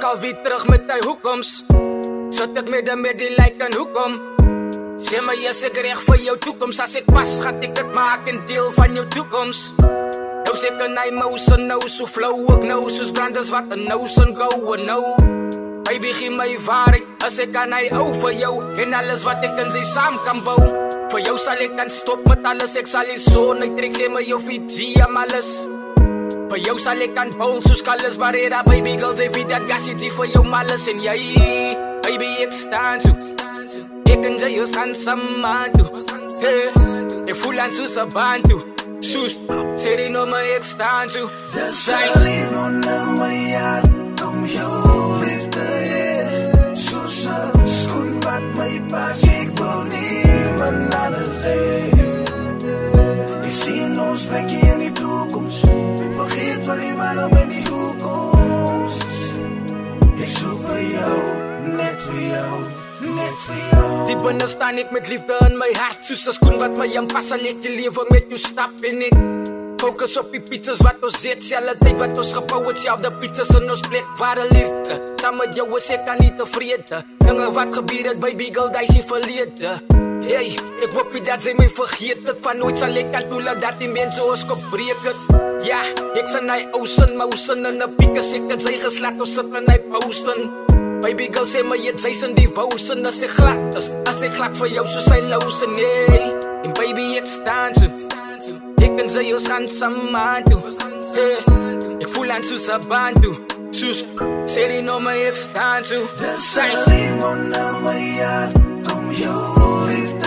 ek alweer terug met die hoekoms. Sit ek met die like en hoekom? Sê my is ek reg vir jou toekoms. As ek pas, gaat ek het maak en deel van jou toekoms. Nou sê ek in hy mouse en nou so flow ek nou, soos branders wat in nou son go en nou. Baby gee my waarheid, as ek aan hy ou vir jou, en alles wat ek in sy saam kan bou. Vir jou sal ek kan stop met alles, ek sal die son uittrek, sê my jou Fiji am alles. Vir jou sal ek kan bowl soos Carlos Barrera, baby girl, sê wie dat gassie die vir jou malice. En jy, baby ek staan so, ek en jy ons gaan samen toe. Ek voel aan soos een band toe, soos, sê die nou my ek staan so. Dis alleen onder my hart, om jou liefde heen. Soos een skoen wat my pas, ek wil niemand anders heen. Ek sien ons plekje in die toekomst, vergeet wat die waarom en die hoekomst. Ek soek vir jou, net vir jou, net vir jou. Die binne staan ek met liefde in my hart, soos een skoen wat my aanpas, sal ek die lewe met jou stap en ek focus op die pizzas wat ons eet, selfe tyd wat ons gebouw het, selfde pizzas in ons plek, ware liefde. Saam met jou is ek kan nie tevrede, dinge wat gebeur het, baby girl, die is die verlede. Hey, ek hoop nie dat sy my vergeet het, van nooit sal ek aan toelaat dat die mense ons gebreek het. Ja, ek sien hy ousen, mousen in die piekes, ek het sy geslaat, ons sit in hy pausen. Baby girl sê my het sy in die wousen, as ek glad is, as ek glad vir jou soos hy lausen, hey. En baby ek staan so, ek en sy ons gaan samen toe, hey. Ek voel aan soos een band toe, soos, sê die nou my ek staan so. Dis alleen onder my hart, om jou liefde